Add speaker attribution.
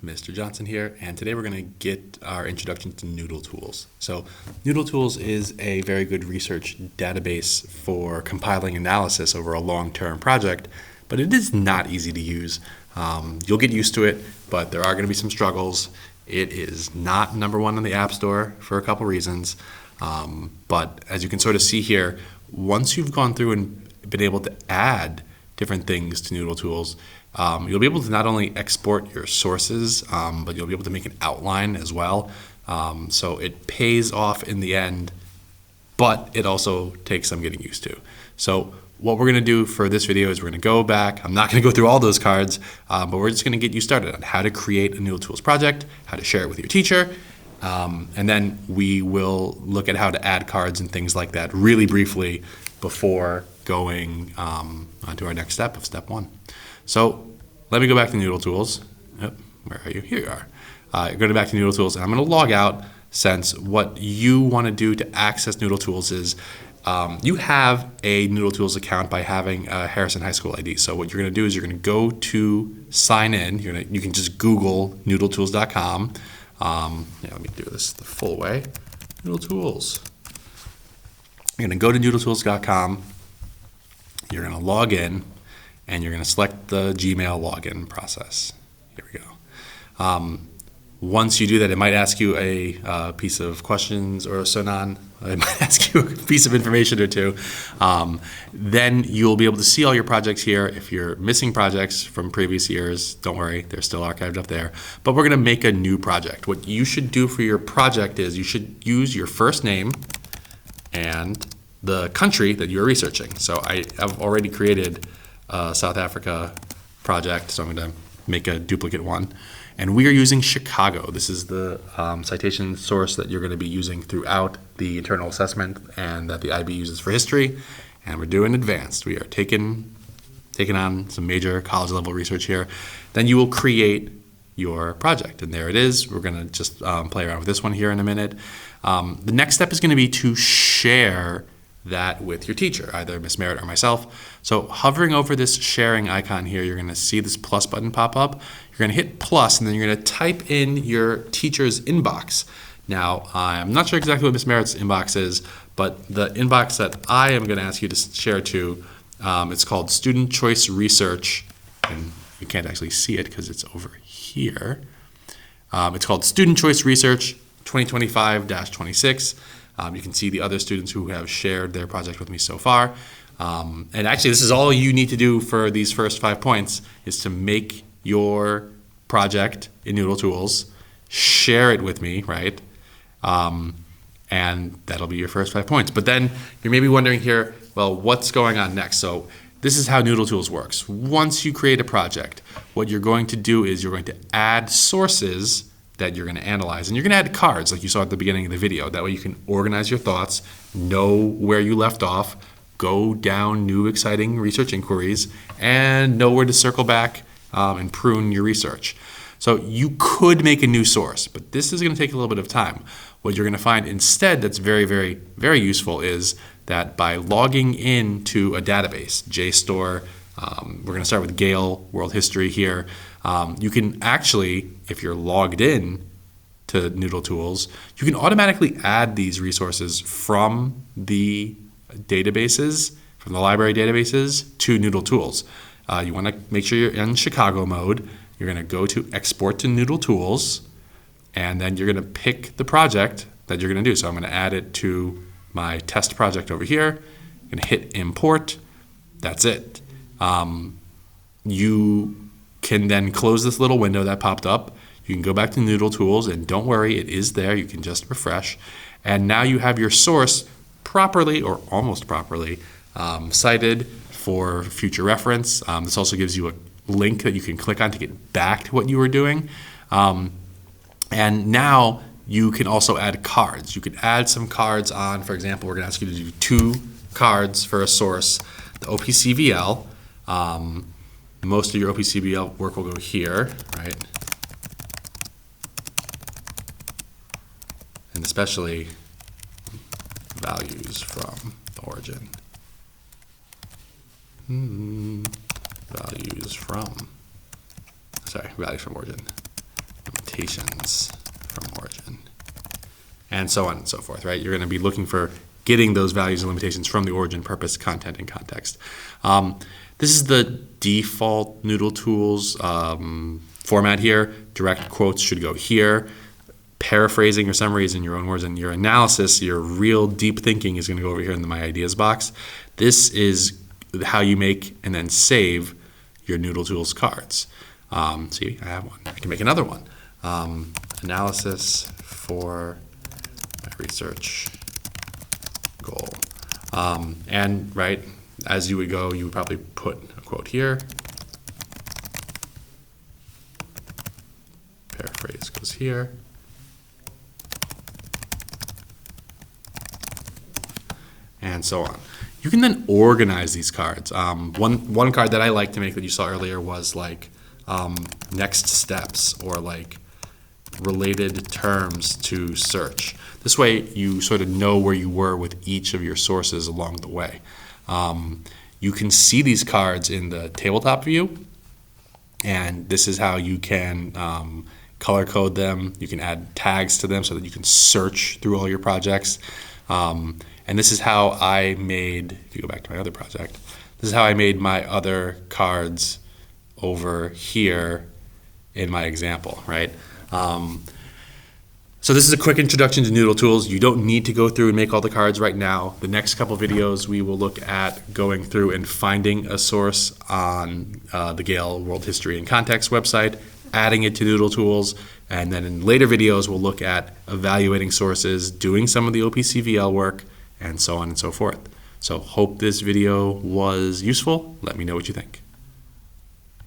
Speaker 1: Mr. Johnson here, and today we're going to get our introduction to NoodleTools. So NoodleTools is a very good research database for compiling analysis over a long-term project, but it is not easy to use. You'll get used to it, but there are going to be some struggles. It is not number one on the App Store for a couple reasons, but as you can sort of see here, once you've gone through and been able to add different things to NoodleTools, you'll be able to not only export your sources, but you'll be able to make an outline as well. So it pays off in the end, but it also takes some getting used to. So what we're going to do for this video is we're going to go back. I'm not going to go through all those cards, but we're just going to get you started on how to create a NoodleTools project, how to share it with your teacher, and then we will look at how to add cards and things like that really briefly before going on to our next step of step one. So let me go back to NoodleTools. Oh, where are you? Here you are. Go back to NoodleTools, and I'm going to log out, since what you want to do to access NoodleTools is you have a NoodleTools account by having a Harrison High School ID. So what you're going to do is you're going to go to sign in. You can just Google noodletools.com. Let me do this the full way. NoodleTools. You're going to go to noodletools.com. You're going to log in, and you're going to select the Gmail login process. Here we go. Once you do that, it might ask you a piece of questions or so on. It might ask you a piece of information or two. Then you'll be able to see all your projects here. If you're missing projects from previous years, don't worry, they're still archived up there. But we're going to make a new project. What you should do for your project is you should use your first name and the country that you're researching. So I have already created a South Africa project, so I'm going to make a duplicate one. And we are using Chicago. This is the citation source that you're going to be using throughout the internal assessment and that the IB uses for history. And we're doing advanced. We are taking on some major college level research here. Then you will create your project, and there it is. We're going to just play around with this one here in a minute. The next step is going to be to share that with your teacher, either Miss Merritt or myself. So hovering over this sharing icon here, you're going to see this plus button pop up. You're going to hit plus, and then you're going to type in your teacher's inbox. Now, I'm not sure exactly what Miss Merritt's inbox is, but the inbox that I am going to ask you to share to, it's called Student Choice Research, and you can't actually see it because it's over here. It's called Student Choice Research 2025-26. You can see the other students who have shared their project with me so far. And actually, this is all you need to do for these first 5 points, is to make your project in NoodleTools, share it with me, right? And that'll be your first 5 points. But then you're maybe wondering here, well, what's going on next? So this is how NoodleTools works. Once you create a project, what you're going to do is you're going to add sources that you're going to analyze. And you're going to add cards like you saw at the beginning of the video. That way you can organize your thoughts, know where you left off, go down new exciting research inquiries, and know where to circle back and prune your research. So you could make a new source, but this is going to take a little bit of time. What you're going to find instead that's very, very, very useful is that by logging into a database, JSTOR, we're going to start with Gale World History here. You can actually, if you're logged in to NoodleTools, you can automatically add these resources from the databases, from the library databases to NoodleTools. You want to make sure you're in Chicago mode. You're going to go to Export to NoodleTools, and then you're going to pick the project that you're going to do. So I'm going to add it to my test project over here. I'm going to hit Import. That's it. You can then close this little window that popped up. You can go back to NoodleTools, and don't worry, it is there. You can just refresh. And now you have your source properly, or almost properly, cited for future reference. This also gives you a link that you can click on to get back to what you were doing. And now you can also add cards. You could add some cards on, for example, we're going to ask you to do 2 cards for a source, the OPCVL. Most of your OPCVL work will go here, right? And especially values from the origin. Values from origin. limitations from origin, and so on and so forth, right? You're going to be looking for getting those values and limitations from the origin, purpose, content, and context. This is the default NoodleTools format here. Direct quotes should go here. Paraphrasing or summaries in your own words, and your analysis, your real deep thinking, is going to go over here in the My Ideas box. This is how you make and then save your NoodleTools cards. See, I have one. I can make another one. Analysis for my research goal. And right, as you would go, you would probably put a quote here. Paraphrase goes here. And so on. You can then organize these cards. One card that I like to make that you saw earlier was like next steps, or like related terms to search. This way you sort of know where you were with each of your sources along the way. You can see these cards in the tabletop view, and this is how you can color code them. You can add tags to them so that you can search through all your projects. And this is how I made, if you go back to my other project, this is how I made my other cards over here in my example, right? So this is a quick introduction to NoodleTools. You don't need to go through and make all the cards right now. The next couple videos we will look at going through and finding a source on the Gale World History and Context website, adding it to NoodleTools, and then in later videos we'll look at evaluating sources, doing some of the OPCVL work, and so on and so forth. So hope this video was useful. Let me know what you think.